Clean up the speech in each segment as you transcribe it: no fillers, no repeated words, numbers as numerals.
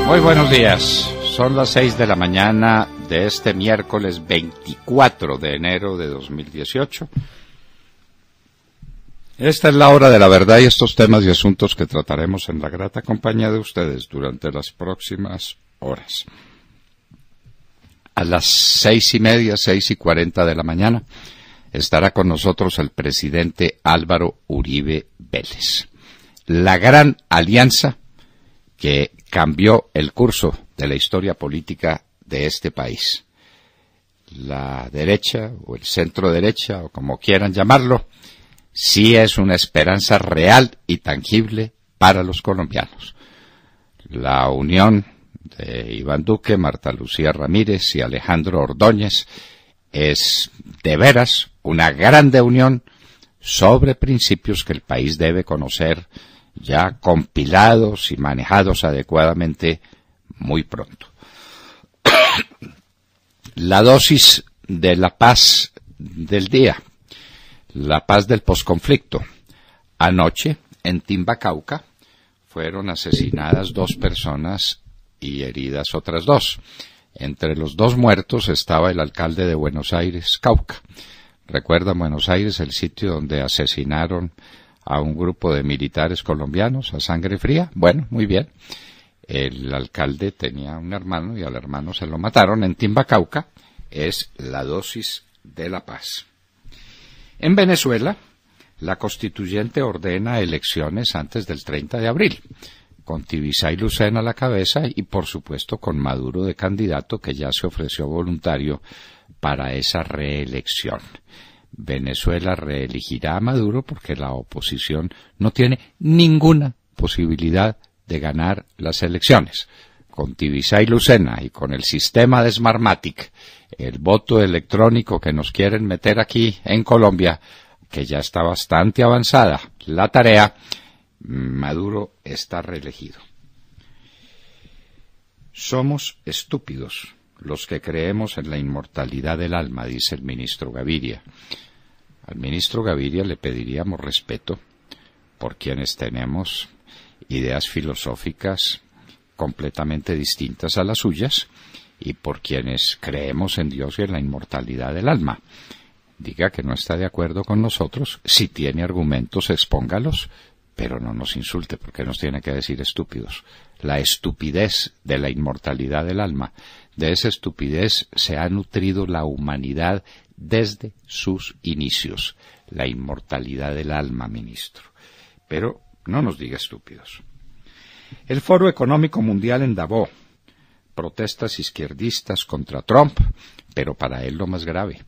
Muy buenos días, son las 6 de la mañana de este miércoles 24 de enero de 2018. Esta es la hora de la verdad y estos temas y asuntos que trataremos en la grata compañía de ustedes durante las próximas horas. A las 6:30, 6:40 de la mañana, estará con nosotros el presidente Álvaro Uribe Vélez. La gran alianza que cambió el curso de la historia política de este país. La derecha, o el centro derecha, o como quieran llamarlo, sí es una esperanza real y tangible para los colombianos. La unión de Iván Duque, Marta Lucía Ramírez y Alejandro Ordóñez es de veras una grande unión sobre principios que el país debe conocer ya compilados y manejados adecuadamente muy pronto. La dosis de la paz del día, la paz del posconflicto. Anoche, en Timba, Cauca, fueron asesinadas 2 personas y heridas otras 2. Entre los 2 muertos estaba el alcalde de Buenos Aires, Cauca. ¿Recuerdan Buenos Aires, el sitio donde asesinaron a un grupo de militares colombianos a sangre fría? Bueno, muy bien. El alcalde tenía un hermano y al hermano se lo mataron. En Timba, Cauca, es la dosis de la paz. En Venezuela, la constituyente ordena elecciones antes del 30 de abril, con Tibisay Lucena a la cabeza y, por supuesto, con Maduro de candidato, que ya se ofreció voluntario para esa reelección. Venezuela reelegirá a Maduro porque la oposición no tiene ninguna posibilidad de ganar las elecciones. Con Tibisay Lucena y con el sistema de Smartmatic, el voto electrónico que nos quieren meter aquí en Colombia, que ya está bastante avanzada la tarea, Maduro está reelegido. Somos estúpidos los que creemos en la inmortalidad del alma, dice el ministro Gaviria. Al ministro Gaviria le pediríamos respeto por quienes tenemos ideas filosóficas completamente distintas a las suyas y por quienes creemos en Dios y en la inmortalidad del alma. Diga que no está de acuerdo con nosotros, si tiene argumentos expóngalos, pero no nos insulte porque nos tiene que decir estúpidos. La estupidez de la inmortalidad del alma, de esa estupidez se ha nutrido la humanidad desde sus inicios. La inmortalidad del alma, ministro. Pero no nos diga estúpidos. El Foro Económico Mundial en Davos. Protestas izquierdistas contra Trump, pero para él lo más grave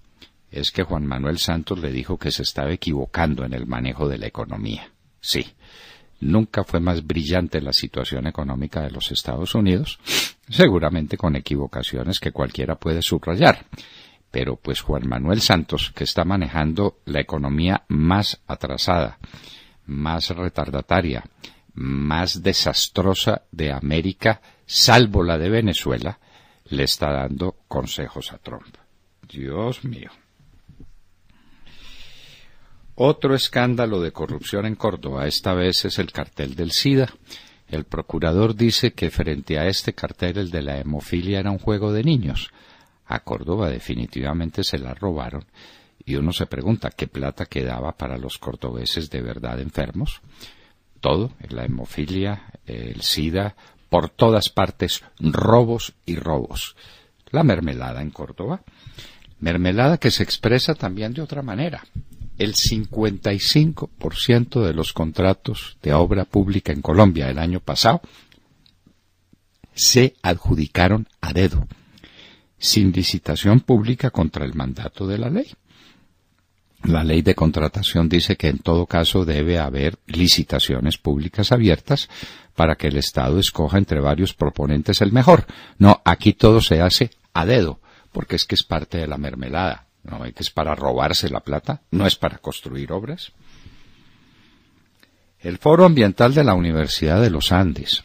es que Juan Manuel Santos le dijo que se estaba equivocando en el manejo de la economía. Sí, nunca fue más brillante la situación económica de los Estados Unidos, seguramente con equivocaciones que cualquiera puede subrayar. Pero pues Juan Manuel Santos, que está manejando la economía más atrasada, más retardataria, más desastrosa de América, salvo la de Venezuela, le está dando consejos a Trump. Dios mío. Otro escándalo de corrupción en Córdoba, esta vez es el cartel del SIDA. El procurador dice que frente a este cartel, el de la hemofilia era un juego de niños. A Córdoba definitivamente se la robaron y uno se pregunta qué plata quedaba para los cordobeses de verdad enfermos. Todo, la hemofilia, el SIDA, por todas partes, robos y robos. La mermelada en Córdoba, mermelada que se expresa también de otra manera. El 55% de los contratos de obra pública en Colombia el año pasado se adjudicaron a dedo, sin licitación pública contra el mandato de la ley. La ley de contratación dice que en todo caso debe haber licitaciones públicas abiertas para que el Estado escoja entre varios proponentes el mejor. No, aquí todo se hace a dedo, porque es que es parte de la mermelada. No, es que es para robarse la plata, no es para construir obras. El Foro Ambiental de la Universidad de los Andes.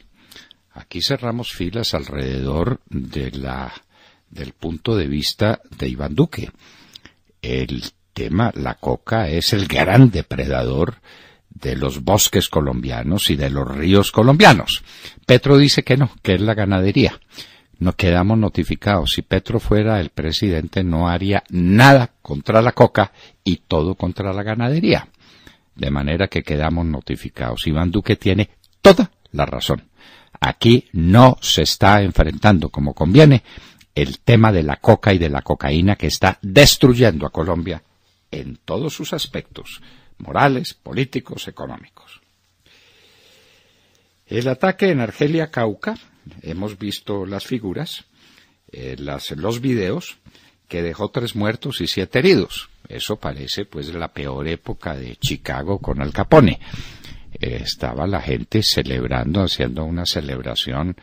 Aquí cerramos filas alrededor del punto de vista de Iván Duque. El tema, la coca es el gran depredador de los bosques colombianos y de los ríos colombianos. Petro dice que no, que es la ganadería. No quedamos notificados. Si Petro fuera el presidente, no haría nada contra la coca y todo contra la ganadería. De manera que quedamos notificados. Iván Duque tiene toda la razón. Aquí no se está enfrentando como conviene el tema de la coca y de la cocaína que está destruyendo a Colombia en todos sus aspectos, morales, políticos, económicos. El ataque en Argelia, Cauca, hemos visto las figuras, los videos, que dejó 3 muertos y 7 heridos. Eso parece pues la peor época de Chicago con Al Capone. Estaba la gente celebrando, haciendo una celebración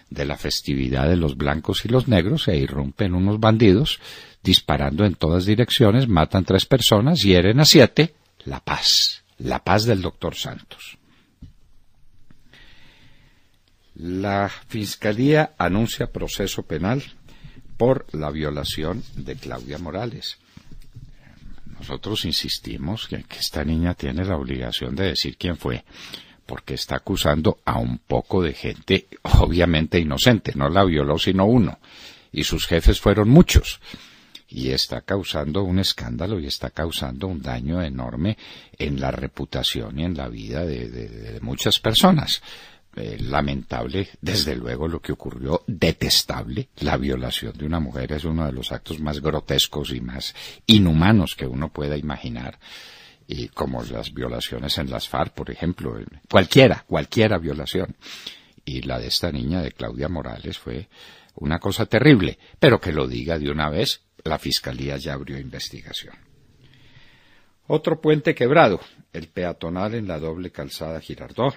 de la festividad de los blancos y los negros, e irrumpen unos bandidos disparando en todas direcciones, matan 3 personas, hieren a 7, la paz del doctor Santos. La Fiscalía anuncia proceso penal por la violación de Claudia Morales. Nosotros insistimos que esta niña tiene la obligación de decir quién fue, porque está acusando a un poco de gente obviamente inocente. No la violó sino uno, y sus jefes fueron muchos. Y está causando un escándalo y está causando un daño enorme en la reputación y en la vida de muchas personas. Lamentable, desde luego, lo que ocurrió, detestable. La violación de una mujer es uno de los actos más grotescos y más inhumanos que uno pueda imaginar, y como las violaciones en las FARC, por ejemplo, cualquiera violación. Y la de esta niña, de Claudia Morales, fue una cosa terrible, pero que lo diga de una vez, la Fiscalía ya abrió investigación. Otro puente quebrado, el peatonal en la doble calzada Girardot,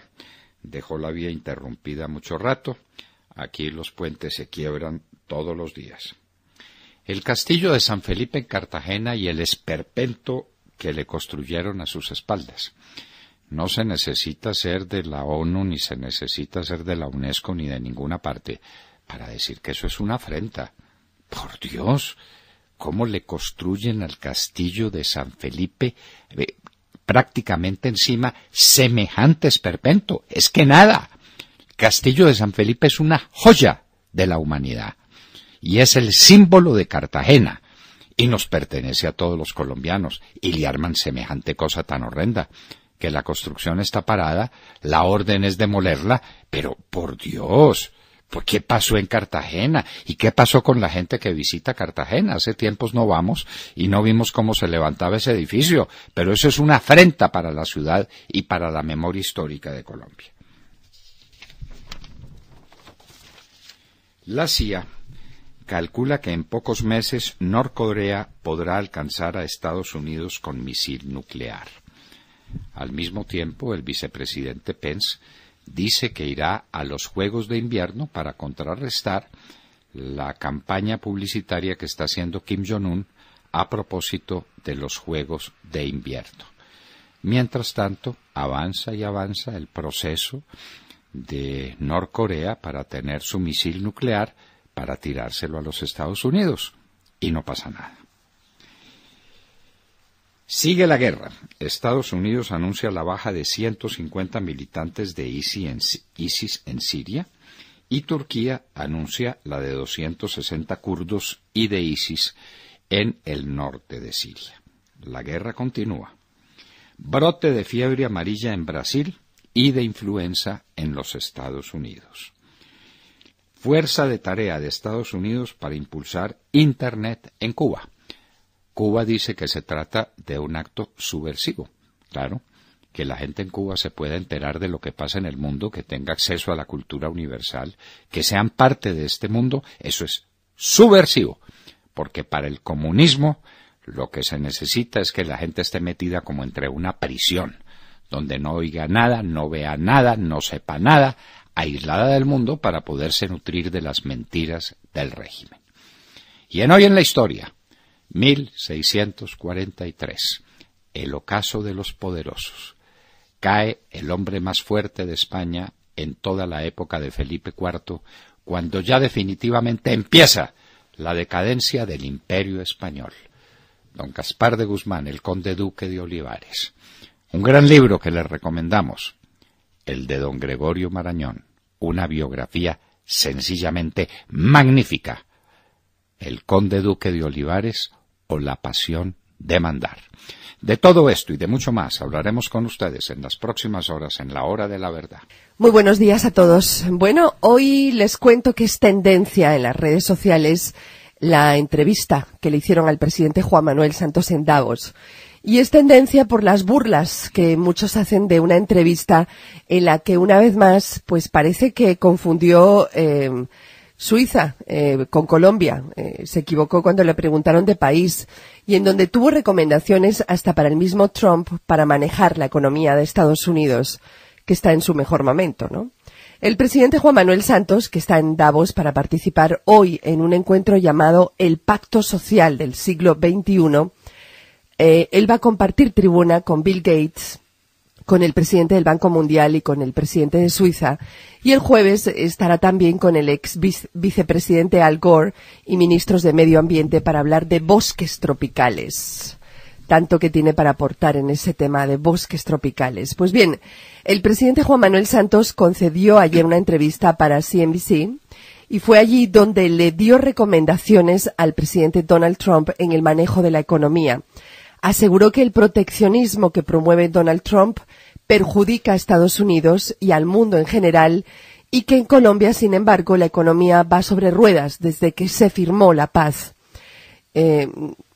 dejó la vía interrumpida mucho rato. Aquí los puentes se quiebran todos los días. El castillo de San Felipe en Cartagena y el esperpento que le construyeron a sus espaldas. No se necesita ser de la ONU, ni se necesita ser de la UNESCO, ni de ninguna parte, para decir que eso es una afrenta. Por Dios, ¿cómo le construyen al castillo de San Felipe prácticamente encima semejante esperpento? Es que nada. El castillo de San Felipe es una joya de la humanidad y es el símbolo de Cartagena y nos pertenece a todos los colombianos, y le arman semejante cosa tan horrenda, que la construcción está parada, la orden es demolerla, pero por Dios, ¿por qué pasó en Cartagena? ¿Y qué pasó con la gente que visita Cartagena? Hace tiempos no vamos y no vimos cómo se levantaba ese edificio, pero eso es una afrenta para la ciudad y para la memoria histórica de Colombia. La CIA calcula que en pocos meses Norcorea podrá alcanzar a Estados Unidos con misil nuclear. Al mismo tiempo, el vicepresidente Pence dice que irá a los Juegos de Invierno para contrarrestar la campaña publicitaria que está haciendo Kim Jong-un a propósito de los Juegos de Invierno. Mientras tanto, avanza y avanza el proceso de Norcorea para tener su misil nuclear para tirárselo a los Estados Unidos, y no pasa nada. Sigue la guerra. Estados Unidos anuncia la baja de 150 militantes de ISIS en Siria, y Turquía anuncia la de 260 kurdos y de ISIS en el norte de Siria. La guerra continúa. Brote de fiebre amarilla en Brasil y de influenza en los Estados Unidos. Fuerza de tarea de Estados Unidos para impulsar Internet en Cuba. Cuba dice que se trata de un acto subversivo. Claro, que la gente en Cuba se pueda enterar de lo que pasa en el mundo, que tenga acceso a la cultura universal, que sean parte de este mundo, eso es subversivo. Porque para el comunismo lo que se necesita es que la gente esté metida como entre una prisión, donde no oiga nada, no vea nada, no sepa nada, aislada del mundo para poderse nutrir de las mentiras del régimen. Y en Hoy en la Historia, 1643, el ocaso de los poderosos. Cae el hombre más fuerte de España en toda la época de Felipe IV, cuando ya definitivamente empieza la decadencia del Imperio español. Don Gaspar de Guzmán, el conde duque de Olivares. Un gran libro que les recomendamos, el de don Gregorio Marañón, una biografía sencillamente magnífica, El Conde Duque de Olivares o La Pasión de Mandar. De todo esto y de mucho más hablaremos con ustedes en las próximas horas en La Hora de la Verdad. Muy buenos días a todos. Bueno, hoy les cuento que es tendencia en las redes sociales la entrevista que le hicieron al presidente Juan Manuel Santos en Davos. Y es tendencia por las burlas que muchos hacen de una entrevista en la que una vez más pues parece que confundió Suiza con Colombia. Se equivocó cuando le preguntaron de país y en donde tuvo recomendaciones hasta para el mismo Trump para manejar la economía de Estados Unidos, que está en su mejor momento, ¿no? El presidente Juan Manuel Santos, que está en Davos para participar hoy en un encuentro llamado el Pacto Social del siglo XXI, él va a compartir tribuna con Bill Gates, con el presidente del Banco Mundial y con el presidente de Suiza, y el jueves estará también con el ex vicepresidente Al Gore y ministros de Medio Ambiente para hablar de bosques tropicales. Tanto que tiene para aportar en ese tema de bosques tropicales. Pues bien, el presidente Juan Manuel Santos concedió ayer una entrevista para CNBC y fue allí donde le dio recomendaciones al presidente Donald Trump en el manejo de la economía. Aseguró que el proteccionismo que promueve Donald Trump perjudica a Estados Unidos y al mundo en general y que en Colombia, sin embargo, la economía va sobre ruedas desde que se firmó la paz.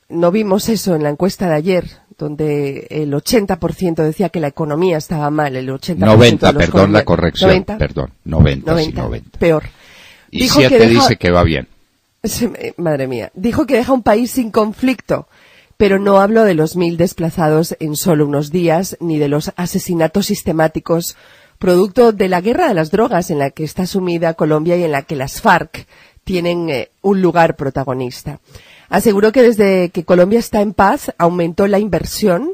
No vimos eso en la encuesta de ayer, donde el 80% decía que la economía estaba mal, el 80% 90, de los perdón la corrección, 90, perdón, 90, 90, sí, 90. Peor. Y Dijo 7 que dice que va bien. Madre mía. Dijo que deja un país sin conflicto, pero no habló de los 1.000 desplazados en solo unos días, ni de los asesinatos sistemáticos producto de la guerra de las drogas en la que está sumida Colombia y en la que las FARC tienen un lugar protagonista. Aseguró que desde que Colombia está en paz aumentó la inversión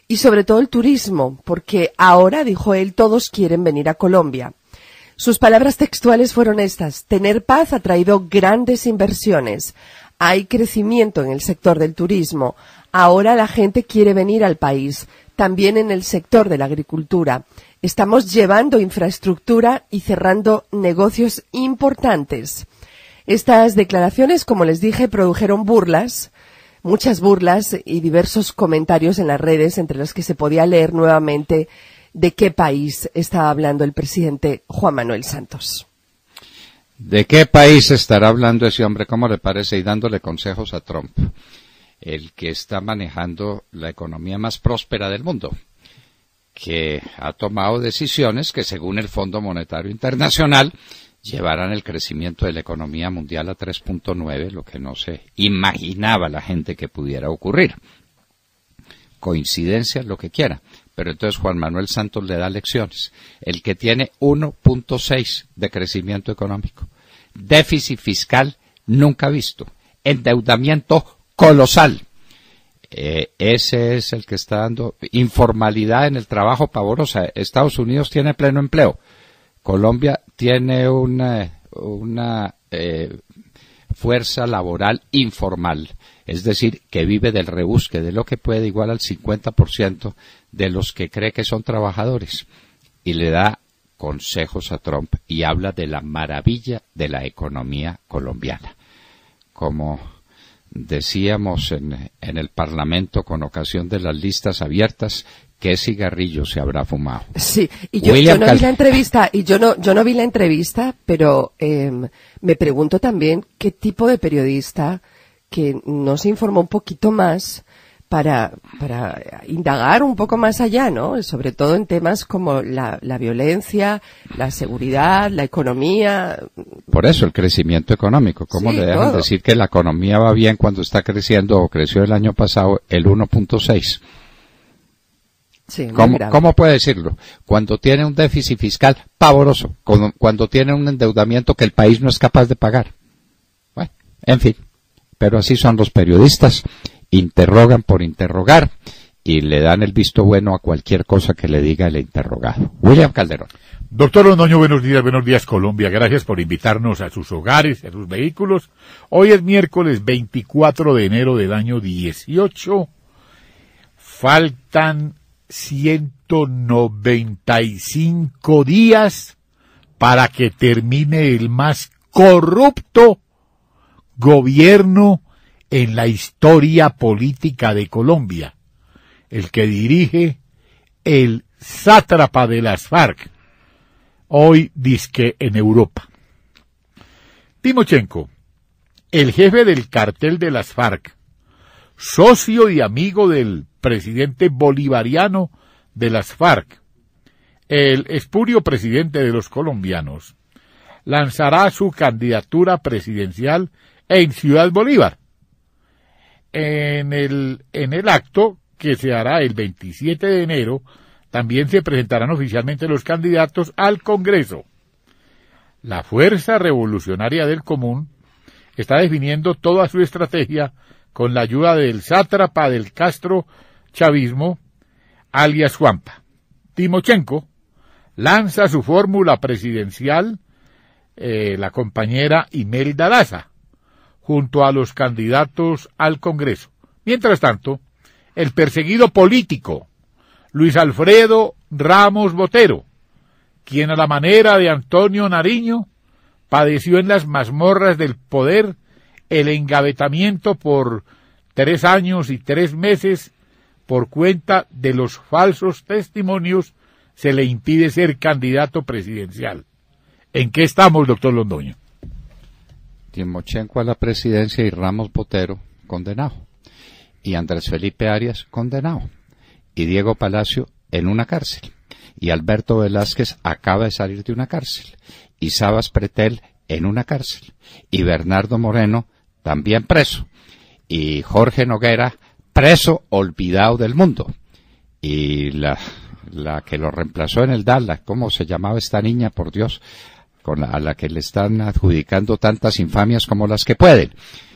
y sobre todo el turismo, porque ahora, dijo él, todos quieren venir a Colombia. Sus palabras textuales fueron estas: tener paz ha traído grandes inversiones, hay crecimiento en el sector del turismo, ahora la gente quiere venir al país, también en el sector de la agricultura. Estamos llevando infraestructura y cerrando negocios importantes. Estas declaraciones, como les dije, produjeron burlas, muchas burlas y diversos comentarios en las redes, entre los que se podía leer nuevamente de qué país estaba hablando el presidente Juan Manuel Santos. ¿De qué país estará hablando ese hombre? ¿Cómo le parece? Y dándole consejos a Trump, el que está manejando la economía más próspera del mundo, que ha tomado decisiones que, según el Fondo Monetario Internacional, llevarán el crecimiento de la economía mundial a 3.9, lo que no se imaginaba la gente que pudiera ocurrir. Coincidencia, lo que quiera. Pero entonces Juan Manuel Santos le da lecciones. El que tiene 1.6 de crecimiento económico. Déficit fiscal nunca visto. Endeudamiento colosal. Ese es el que está dando informalidad en el trabajo pavorosa. Estados Unidos tiene pleno empleo. Colombia tiene una fuerza laboral informal, es decir, que vive del rebusque, de lo que puede, igual al 50% de los que cree que son trabajadores. Y le da consejos a Trump y habla de la maravilla de la economía colombiana. Como decíamos en el Parlamento con ocasión de las listas abiertas, ¿qué cigarrillo se habrá fumado? Sí, y yo no vi la entrevista, y yo no vi la entrevista, pero me pregunto también qué tipo de periodista que no se informó un poquito más para indagar un poco más allá, ¿no? Sobre todo en temas como la violencia, la seguridad, la economía. Por eso el crecimiento económico. ¿Cómo Sí, le dejan todo. decir que la economía va bien cuando está creciendo o creció el año pasado el 1.6? Sí, muy grave. ¿Cómo puede decirlo? Cuando tiene un déficit fiscal pavoroso, cuando tiene un endeudamiento que el país no es capaz de pagar. Bueno, en fin, pero así son los periodistas, interrogan por interrogar y le dan el visto bueno a cualquier cosa que le diga el interrogado. William Calderón. Doctor Londoño, buenos días Colombia, gracias por invitarnos a sus hogares, a sus vehículos. Hoy es miércoles 24 de enero del año 18, faltan 195 días para que termine el más corrupto gobierno en la historia política de Colombia, el que dirige el sátrapa de las FARC, hoy disque en Europa. Timochenko, el jefe del cartel de las FARC, socio y amigo del presidente bolivariano de las FARC, el espurio presidente de los colombianos, lanzará su candidatura presidencial en Ciudad Bolívar. En el acto que se hará el 27 de enero, también se presentarán oficialmente los candidatos al Congreso. La Fuerza Revolucionaria del Común está definiendo toda su estrategia con la ayuda del sátrapa del Castro chavismo, alias Juanpa. Timochenko lanza su fórmula presidencial, la compañera Imelda Daza, junto a los candidatos al Congreso. Mientras tanto, el perseguido político Luis Alfredo Ramos Botero, quien a la manera de Antonio Nariño padeció en las mazmorras del poder el engavetamiento por 3 años y 3 meses por cuenta de los falsos testimonios, se le impide ser candidato presidencial. ¿En qué estamos, doctor Londoño? Timochenko a la presidencia y Ramos Botero condenado. Y Andrés Felipe Arias condenado. Y Diego Palacio en una cárcel. Y Alberto Velázquez acaba de salir de una cárcel. Y Sabas Pretel en una cárcel. Y Bernardo Moreno también preso. Y Jorge Noguera preso, olvidado del mundo. Y la que lo reemplazó en el DALA, ¿cómo se llamaba esta niña, por Dios? A la que le están adjudicando tantas infamias como las que pueden.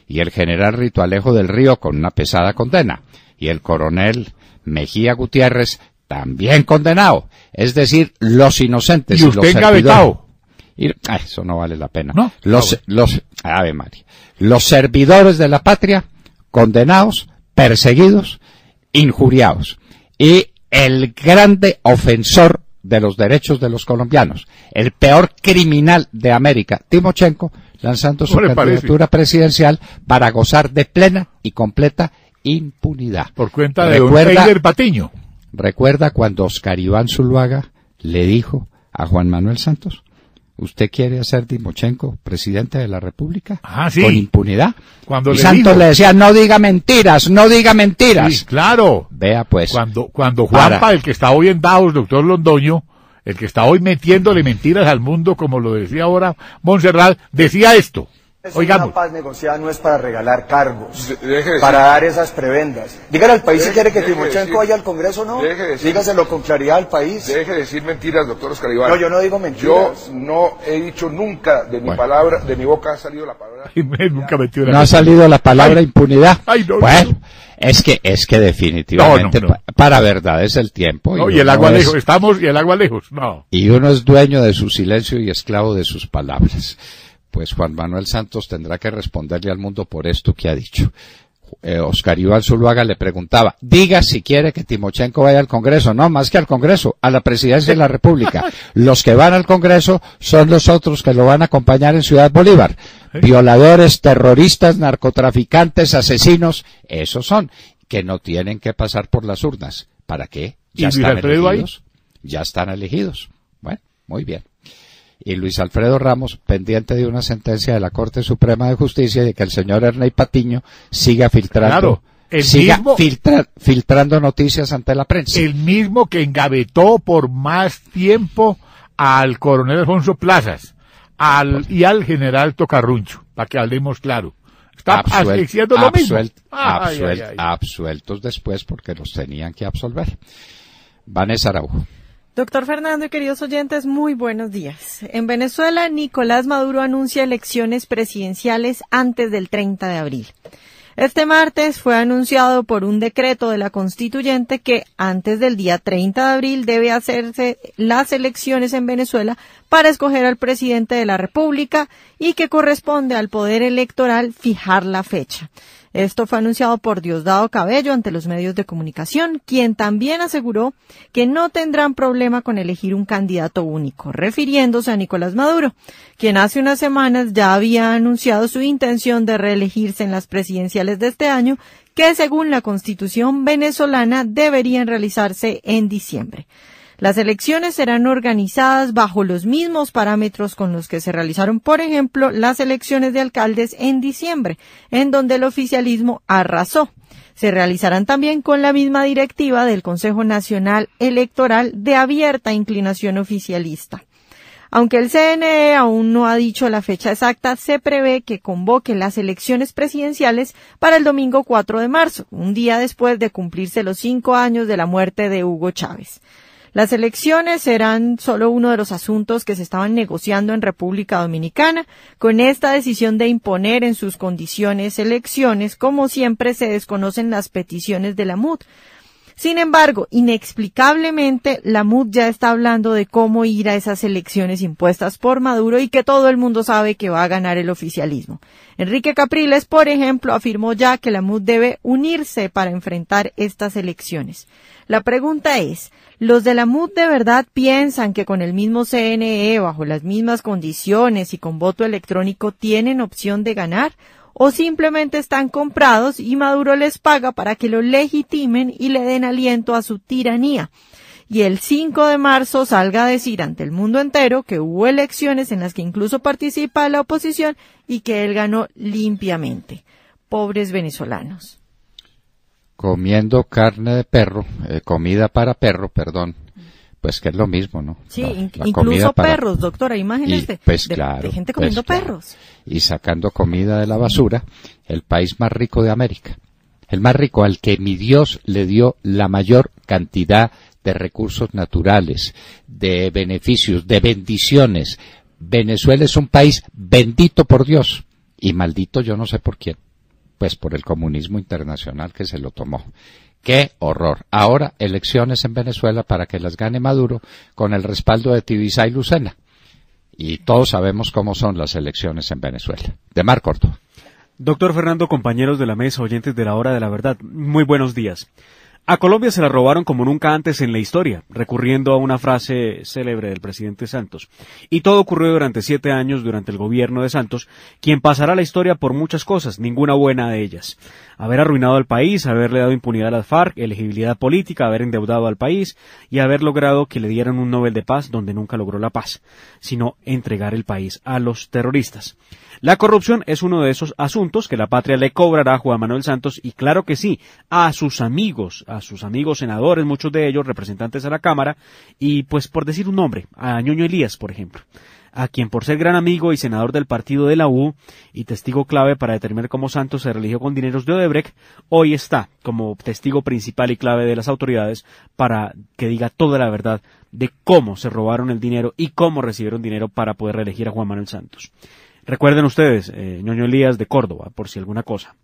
Y el general Ritualejo del Río con una pesada condena. Y el coronel Mejía Gutiérrez también condenado. Es decir, los inocentes. ¿Y usted engavetado? Eso no vale la pena. ¿No? Ave María. Los servidores de la patria condenados, perseguidos, injuriados. Y el grande ofensor de los derechos de los colombianos, el peor criminal de América, Timochenko, lanzando su candidatura presidencial para gozar de plena y completa impunidad. Por cuenta de don Eider Patiño. ¿Recuerda cuando Oscar Iván Zuluaga le dijo a Juan Manuel Santos: ¿usted quiere hacer Timochenko presidente de la República? Sí. Con impunidad. Cuando y Santos le decía: no diga mentiras, no diga mentiras. Sí, claro. Vea pues. Cuando Juanpa, el que está hoy en Davos, doctor Londoño, el que está hoy metiéndole mentiras al mundo, como lo decía ahora Montserrat, decía esto. Oigamos. Una paz negociada no es para regalar cargos, para dar esas prebendas. Dígale al país si quiere que Timochenko vaya al Congreso o no. Dígaselo con claridad al país. Deje de decir mentiras, doctor Oscar Iván. No, yo no digo mentiras. Yo no he dicho nunca de mi palabra, de mi boca ha salido la palabra. Nunca metió no ha salido la palabra impunidad. No, bueno, es que definitivamente para verdad es el tiempo. Y el agua lejos, estamos y el agua lejos. No. Y uno es dueño de su silencio y esclavo de sus palabras. Pues Juan Manuel Santos tendrá que responderle al mundo por esto que ha dicho. Oscar Iván Zuluaga le preguntaba: diga si quiere que Timochenko vaya al Congreso. No, más que al Congreso, a la presidencia de la República. Los que van al Congreso son los otros que lo van a acompañar en Ciudad Bolívar. Violadores, terroristas, narcotraficantes, asesinos, esos son, que no tienen que pasar por las urnas. ¿Para qué? Ya están elegidos. Ya están elegidos. Bueno, muy bien. Y Luis Alfredo Ramos, pendiente de una sentencia de la Corte Suprema de Justicia de que el señor Ernei Patiño siga filtrando, filtrando noticias ante la prensa. El mismo que engavetó por más tiempo al coronel Alfonso Plazas y al general Tocarruncho, para que hablemos claro. Está haciendo lo mismo. Absueltos después porque los tenían que absolver. Vanessa Araujo. Doctor Fernando y queridos oyentes, muy buenos días. En Venezuela, Nicolás Maduro anuncia elecciones presidenciales antes del 30 de abril. Este martes fue anunciado por un decreto de la constituyente que antes del día 30 de abril debe hacerse las elecciones en Venezuela para escoger al presidente de la República y que corresponde al Poder Electoral fijar la fecha. Esto fue anunciado por Diosdado Cabello ante los medios de comunicación, quien también aseguró que no tendrán problema con elegir un candidato único, refiriéndose a Nicolás Maduro, quien hace unas semanas ya había anunciado su intención de reelegirse en las presidenciales de este año, que según la Constitución venezolana deberían realizarse en diciembre. Las elecciones serán organizadas bajo los mismos parámetros con los que se realizaron, por ejemplo, las elecciones de alcaldes en diciembre, en donde el oficialismo arrasó. Se realizarán también con la misma directiva del Consejo Nacional Electoral de abierta inclinación oficialista. Aunque el CNE aún no ha dicho la fecha exacta, se prevé que convoque las elecciones presidenciales para el domingo 4 de marzo, un día después de cumplirse los 5 años de la muerte de Hugo Chávez. Las elecciones serán solo uno de los asuntos que se estaban negociando en República Dominicana. Con esta decisión de imponer en sus condiciones elecciones, como siempre se desconocen las peticiones de la MUD. Sin embargo, inexplicablemente, la MUD ya está hablando de cómo ir a esas elecciones impuestas por Maduro y que todo el mundo sabe que va a ganar el oficialismo. Enrique Capriles, por ejemplo, afirmó ya que la MUD debe unirse para enfrentar estas elecciones. La pregunta es, ¿los de la MUD de verdad piensan que con el mismo CNE, bajo las mismas condiciones y con voto electrónico tienen opción de ganar? ¿O simplemente están comprados y Maduro les paga para que lo legitimen y le den aliento a su tiranía? Y el 5 de marzo salga a decir ante el mundo entero que hubo elecciones en las que incluso participa la oposición y que él ganó limpiamente. Pobres venezolanos. Comiendo carne de perro, comida para perro, perdón. Pues que es lo mismo, ¿no? Sí, incluso perros, doctora, imagínese, pues, de gente comiendo perros. Y sacando comida de la basura, el país más rico de América. El más rico, al que mi Dios le dio la mayor cantidad de recursos naturales, de beneficios, de bendiciones. Venezuela es un país bendito por Dios y maldito yo no sé por quién. Pues por el comunismo internacional que se lo tomó. ¡Qué horror! Ahora elecciones en Venezuela para que las gane Maduro con el respaldo de Tibisay y Lucena. Y todos sabemos cómo son las elecciones en Venezuela. De Mar Córdoba. Doctor Fernando, compañeros de la mesa, oyentes de la Hora de la Verdad, muy buenos días. A Colombia se la robaron como nunca antes en la historia, recurriendo a una frase célebre del presidente Santos. Y todo ocurrió durante 7 años durante el gobierno de Santos, quien pasará a la historia por muchas cosas, ninguna buena de ellas. Haber arruinado al país, haberle dado impunidad a las FARC, elegibilidad política, haber endeudado al país y haber logrado que le dieran un Nobel de Paz donde nunca logró la paz, sino entregar el país a los terroristas. La corrupción es uno de esos asuntos que la patria le cobrará a Juan Manuel Santos y claro que sí, a sus amigos senadores, muchos de ellos representantes a la Cámara y pues por decir un nombre, a Ñoño Elías, por ejemplo, a quien por ser gran amigo y senador del partido de la U y testigo clave para determinar cómo Santos se religió con dineros de Odebrecht, hoy está como testigo principal y clave de las autoridades para que diga toda la verdad de cómo se robaron el dinero y cómo recibieron dinero para poder reelegir a Juan Manuel Santos. Recuerden ustedes, Ñoño Elías de Córdoba, por si alguna cosa.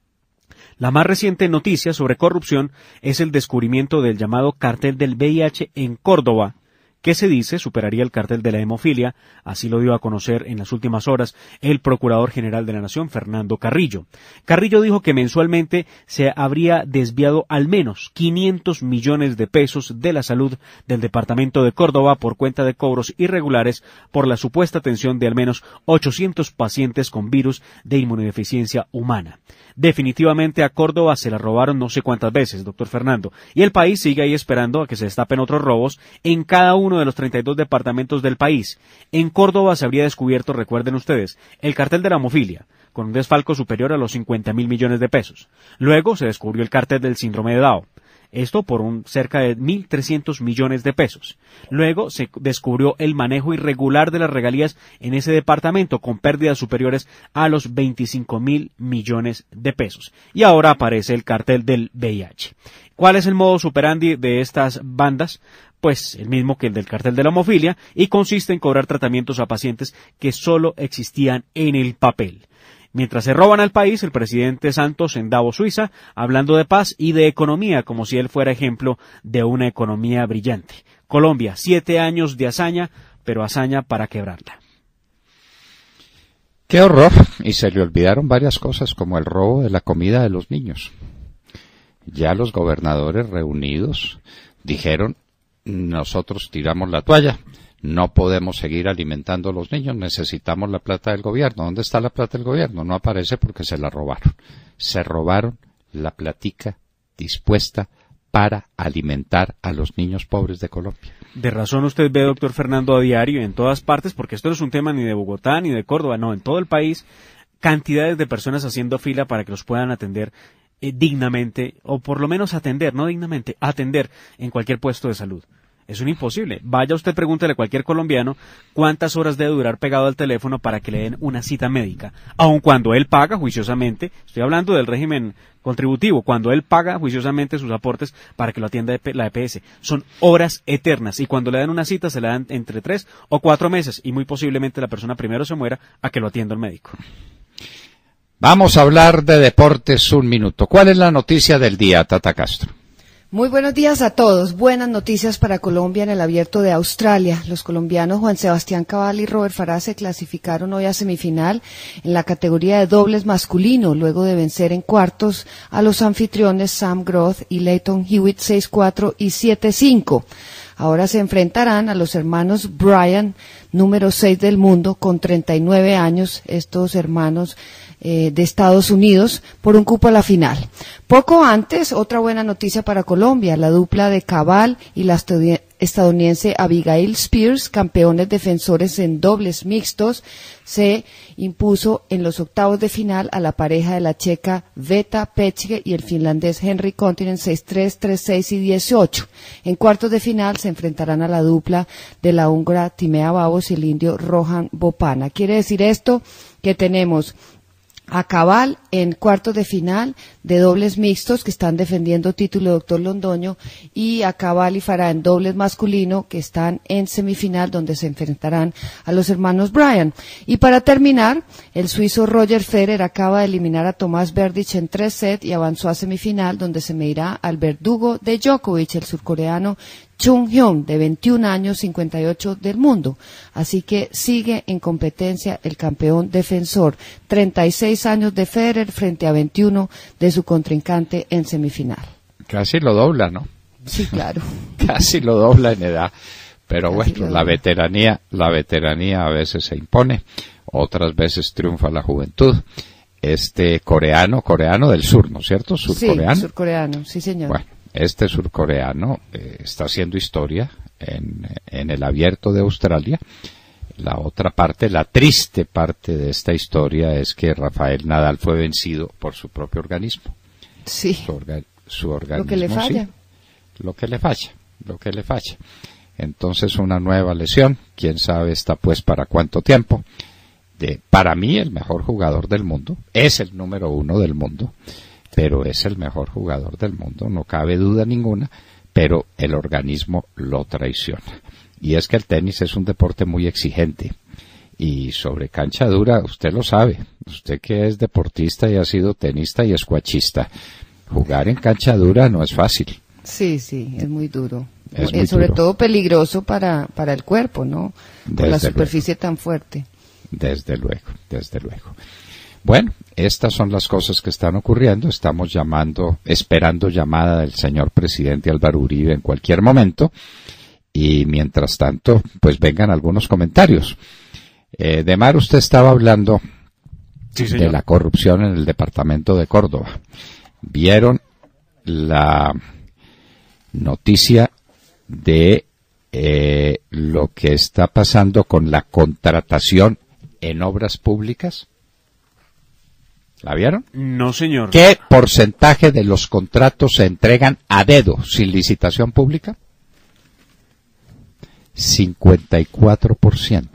La más reciente noticia sobre corrupción es el descubrimiento del llamado cartel del VIH en Córdoba, que se dice superaría el cartel de la hemofilia, así lo dio a conocer en las últimas horas el Procurador General de la Nación, Fernando Carrillo. Carrillo dijo que mensualmente se habría desviado al menos 500 millones de pesos de la salud del departamento de Córdoba por cuenta de cobros irregulares por la supuesta atención de al menos 800 pacientes con virus de inmunodeficiencia humana. Definitivamente a Córdoba se la robaron no sé cuántas veces, doctor Fernando, y el país sigue ahí esperando a que se destapen otros robos en cada uno de los 32 departamentos del país. En Córdoba se habría descubierto, recuerden ustedes, el cartel de la hemofilia, con un desfalco superior a los 50.000 millones de pesos. Luego se descubrió el cartel del síndrome de Down. Esto por cerca de 1.300 millones de pesos. Luego se descubrió el manejo irregular de las regalías en ese departamento con pérdidas superiores a los 25.000 millones de pesos. Y ahora aparece el cartel del VIH. ¿Cuál es el modus operandi de estas bandas? Pues el mismo que el del cartel de la hemofilia y consiste en cobrar tratamientos a pacientes que solo existían en el papel. Mientras se roban al país, el presidente Santos en Davos, Suiza, hablando de paz y de economía, como si él fuera ejemplo de una economía brillante. Colombia, 7 años de hazaña pero hazaña para quebrarla. ¡Qué horror! Y se le olvidaron varias cosas, como el robo de la comida de los niños. Ya los gobernadores reunidos dijeron, nosotros tiramos la toalla, no podemos seguir alimentando a los niños, necesitamos la plata del gobierno. ¿Dónde está la plata del gobierno? No aparece porque se la robaron. Se robaron la platica dispuesta para alimentar a los niños pobres de Colombia. De razón usted ve, doctor Fernando, a diario en todas partes, porque esto no es un tema ni de Bogotá ni de Córdoba, no, en todo el país, cantidades de personas haciendo fila para que los puedan atender dignamente, o por lo menos atender, no dignamente, atender en cualquier puesto de salud. Es un imposible. Vaya usted, pregúntele a cualquier colombiano cuántas horas debe durar pegado al teléfono para que le den una cita médica, aun cuando él paga juiciosamente, estoy hablando del régimen contributivo, cuando él paga juiciosamente sus aportes para que lo atienda la EPS. Son horas eternas, y cuando le dan una cita se le dan entre 3 o 4 meses, y muy posiblemente la persona primero se muera a que lo atienda el médico. Vamos a hablar de deportes un minuto. ¿Cuál es la noticia del día, Tata Castro? Muy buenos días a todos. Buenas noticias para Colombia en el Abierto de Australia. Los colombianos Juan Sebastián Cabal y Robert Farah se clasificaron hoy a semifinal en la categoría de dobles masculino, luego de vencer en cuartos a los anfitriones Sam Groth y Leighton Hewitt 6-4 y 7-5. Ahora se enfrentarán a los hermanos Bryan, número 6 del mundo, con 39 años, estos hermanos de Estados Unidos, por un cupo a la final. Poco antes, otra buena noticia para Colombia, la dupla de Cabal y la estadounidense Abigail Spears, campeones defensores en dobles mixtos, se impuso en los octavos de final a la pareja de la checa Veta Petzke y el finlandés Henry Kontinen 6-3, 3-6 y 18. En cuartos de final se enfrentarán a la dupla de la húngara Timea Babos y el indio Rohan Bopana. Quiere decir esto que tenemos a Cabal en cuartos de final de dobles mixtos, que están defendiendo título de Doctor Londoño, y a Cabal y Farah en dobles masculino, que están en semifinal, donde se enfrentarán a los hermanos Bryan. Y para terminar, el suizo Roger Federer acaba de eliminar a Tomás Berdych en 3 sets y avanzó a semifinal, donde se medirá al verdugo de Djokovic, el surcoreano Chung Hyun, de 21 años, 58 del mundo. Así que sigue en competencia el campeón defensor. 36 años de Federer frente a 21 de su contrincante en semifinal. Casi lo dobla, ¿no? Sí, claro. Casi lo dobla en edad. Pero bueno, la veteranía a veces se impone, otras veces triunfa la juventud. Este coreano del sur, ¿no es cierto? ¿Surcoreano? Sí, surcoreano, sí señor. Bueno, este surcoreano está haciendo historia en el Abierto de Australia. La otra parte, la triste parte de esta historia es que Rafael Nadal fue vencido por su propio organismo. Sí. Su organismo. Lo que le falla. Sí, lo que le falla. Entonces una nueva lesión, quién sabe está pues para cuánto tiempo. Para mí el mejor jugador del mundo, es el número 1 del mundo, pero es el mejor jugador del mundo, no cabe duda ninguna, pero el organismo lo traiciona. Y es que el tenis es un deporte muy exigente, y sobre cancha dura, usted lo sabe, usted que es deportista y ha sido tenista y escuachista, jugar en cancha dura no es fácil. Sí, es muy duro. Es muy sobre duro. todo peligroso para el cuerpo, ¿no? Por la superficie tan fuerte. Desde luego. Bueno, estas son las cosas que están ocurriendo. Estamos esperando llamada del señor presidente Álvaro Uribe en cualquier momento. Y mientras tanto, pues vengan algunos comentarios. Demar, usted estaba hablando de la corrupción en el departamento de Córdoba. ¿Vieron la noticia de lo que está pasando con la contratación en obras públicas? ¿La vieron? No, señor. ¿Qué porcentaje de los contratos se entregan a dedo sin licitación pública? 54%.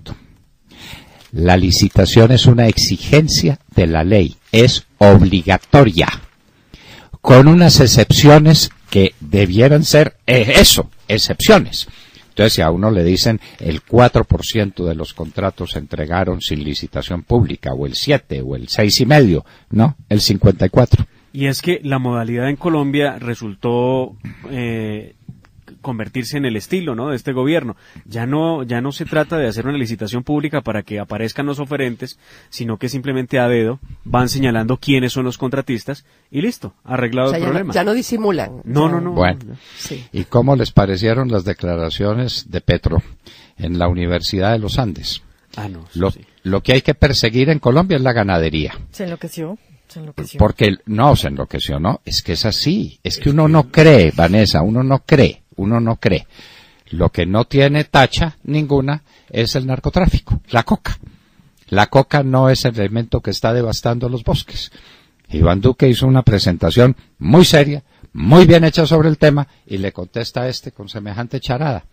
La licitación es una exigencia de la ley, es obligatoria, con unas excepciones que debieran ser excepciones. Entonces, si a uno le dicen el 4% de los contratos se entregaron sin licitación pública, o el 7, o el 6,5%, no, el 54%. Y es que la modalidad en Colombia resultó convertirse en el estilo, ¿no?, de este gobierno. Ya no se trata de hacer una licitación pública para que aparezcan los oferentes, sino que simplemente a dedo van señalando quiénes son los contratistas y listo, arreglado el problema. Ya no disimulan. No. Bueno, sí. ¿Y cómo les parecieron las declaraciones de Petro en la Universidad de los Andes? Lo que hay que perseguir en Colombia es la ganadería. Se enloqueció. Porque no se enloqueció, ¿no? Es que es así. Es que uno no cree, Vanessa, uno no cree. Lo que no tiene tacha ninguna es el narcotráfico, la coca. La coca no es el elemento que está devastando los bosques. Iván Duque hizo una presentación muy seria, muy bien hecha sobre el tema, y le contesta a con semejante charada.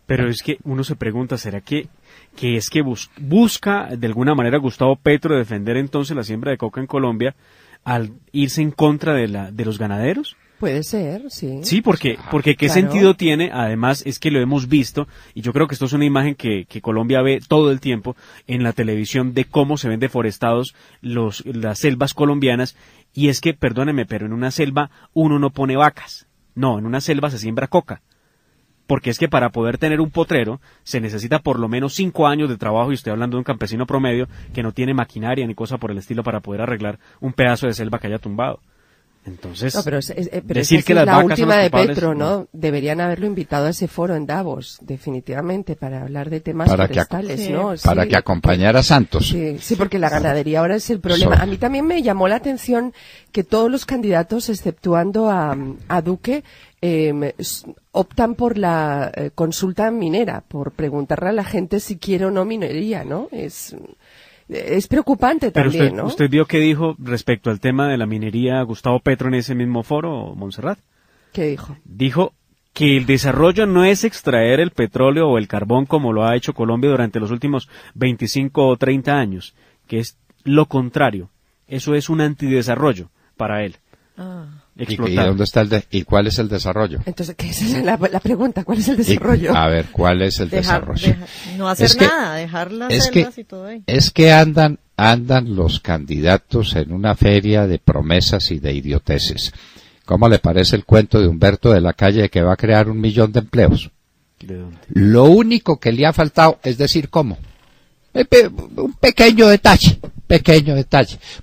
Pero es que uno se pregunta, ¿será que es que busca de alguna manera Gustavo Petro defender entonces la siembra de coca en Colombia al irse en contra de los ganaderos? Puede ser, sí. Sí, porque ¿qué sentido tiene? Además, es que lo hemos visto, y yo creo que esto es una imagen que Colombia ve todo el tiempo en la televisión de cómo se ven deforestados las selvas colombianas, y es que, perdónenme, pero en una selva uno no pone vacas. No, en una selva se siembra coca. Porque es que para poder tener un potrero se necesita por lo menos 5 años de trabajo, y estoy hablando de un campesino promedio que no tiene maquinaria ni cosa por el estilo para poder arreglar un pedazo de selva que haya tumbado. Entonces, no, pero decir que las la vacas última son de culpables, Petro, ¿no? Deberían haberlo invitado a ese foro en Davos, definitivamente, para hablar de temas forestales, ¿no? Para que acompañara a Santos. Sí, porque la ganadería ahora es el problema. A mí también me llamó la atención que todos los candidatos, exceptuando a Duque, optan por la consulta minera, por preguntarle a la gente si quiere o no minería, ¿no? Es preocupante también, pero ¿no? ¿Usted vio qué dijo respecto al tema de la minería Gustavo Petro en ese mismo foro, Montserrat? ¿Qué dijo? Dijo que el desarrollo no es extraer el petróleo o el carbón como lo ha hecho Colombia durante los últimos 25 o 30 años, que es lo contrario. Eso es un antidesarrollo para él. ¿Y dónde está ¿y cuál es el desarrollo? Entonces, ¿qué es la pregunta? ¿Cuál es el desarrollo? A ver, ¿cuál es el desarrollo? No hacer nada, dejar las selvas y todo ahí. Es que andan los candidatos en una feria de promesas y de idioteces. ¿Cómo le parece el cuento de Humberto de la Calle que va a crear 1 millón de empleos? ¿De dónde? Lo único que le ha faltado es decir cómo. Un pequeño detalle.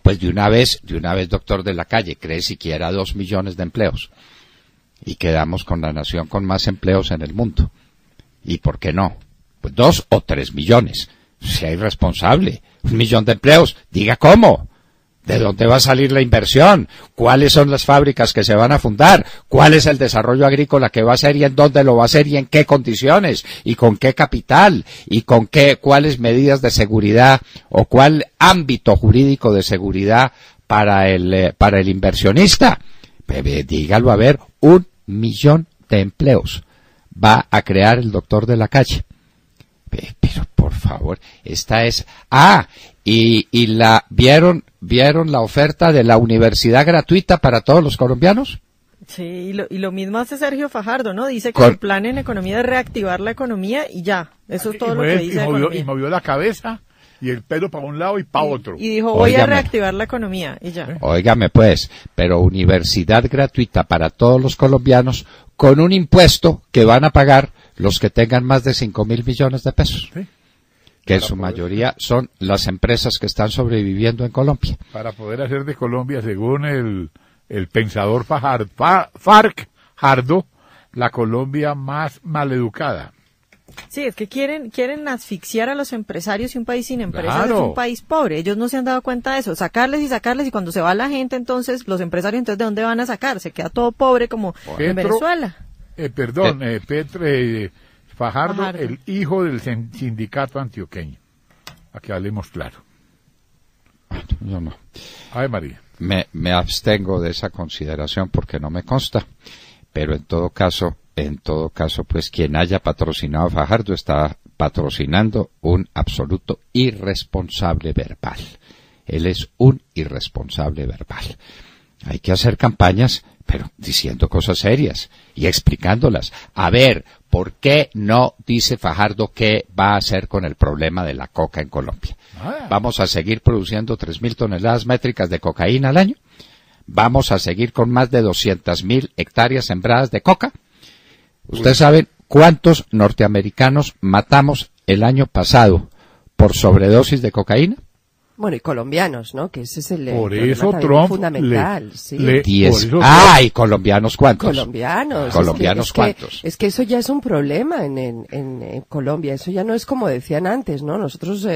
Pues de una vez, doctor de la Calle, cree siquiera 2 millones de empleos. Y quedamos con la nación con más empleos en el mundo. ¿Y por qué no? Pues 2 o 3 millones. Sea irresponsable. 1 millón de empleos. Diga cómo. ¿De dónde va a salir la inversión? ¿Cuáles son las fábricas que se van a fundar? ¿Cuál es el desarrollo agrícola que va a hacer y en dónde lo va a hacer y en qué condiciones? ¿Y con qué capital? ¿Y con cuáles medidas de seguridad o cuál ámbito jurídico de seguridad para el inversionista? Dígalo, a ver, 1 millón de empleos va a crear el doctor de la Calle. Pero por favor, esta es... ¿Y vieron la oferta de la universidad gratuita para todos los colombianos? Sí, y lo mismo hace Sergio Fajardo, ¿no? Dice que el plan en economía es reactivar la economía y ya. Eso es todo lo que dice y movió la cabeza y el pelo para un lado y para otro. Y dijo, voy a reactivar la economía y ya. Óigame pues, pero universidad gratuita para todos los colombianos con un impuesto que van a pagar los que tengan más de 5.000 millones de pesos. Sí. Que en su mayoría son las empresas que están sobreviviendo en Colombia. Para poder hacer de Colombia, según el pensador Fajardo, la Colombia más maleducada. Sí, es que quieren asfixiar a los empresarios, y un país sin empresas es un país pobre. Ellos no se han dado cuenta de eso. Sacarles, y cuando se va la gente, entonces, los empresarios, entonces, ¿de dónde van a sacar? Se queda todo pobre como en Venezuela. Fajardo, el hijo del sindicato antioqueño. A que hablemos claro. Yo no. Ay, María. Me abstengo de esa consideración porque no me consta. Pero en todo caso, pues quien haya patrocinado a Fajardo está patrocinando un absoluto irresponsable verbal. Él es un irresponsable verbal. Hay que hacer campañas, pero diciendo cosas serias y explicándolas. A ver, ¿por qué no dice Fajardo qué va a hacer con el problema de la coca en Colombia? ¿Vamos a seguir produciendo 3.000 toneladas métricas de cocaína al año? ¿Vamos a seguir con más de 200.000 hectáreas sembradas de coca? ¿Ustedes saben cuántos norteamericanos matamos el año pasado por sobredosis de cocaína? Bueno, y colombianos, ¿no? Que ese es el Por problema eso también Trump fundamental. Sí. 10. por eso ¡Ay! ¿Colombianos cuántos? Colombianos. ¿Colombianos cuántos? Es que eso ya es un problema en Colombia. Eso ya no es como decían antes, ¿no? Nosotros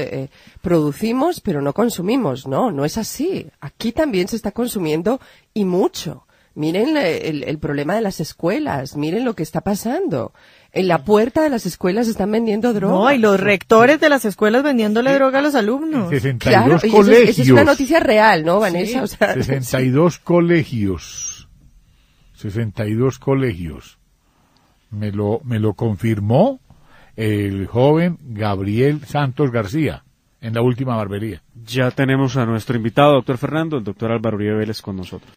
producimos, pero no consumimos. No es así. Aquí también se está consumiendo y mucho. Miren el problema de las escuelas. Miren lo que está pasando. En la puerta de las escuelas están vendiendo droga. No, y los rectores de las escuelas vendiéndole droga a los alumnos. 62 Claro, y colegios. esa es una noticia real, ¿no, Vanessa? Sí. O sea, 62 colegios. 62 colegios. Me lo confirmó el joven Gabriel Santos García en la última barbería. Ya tenemos a nuestro invitado, doctor Fernando, el doctor Álvaro Uribe Vélez con nosotros.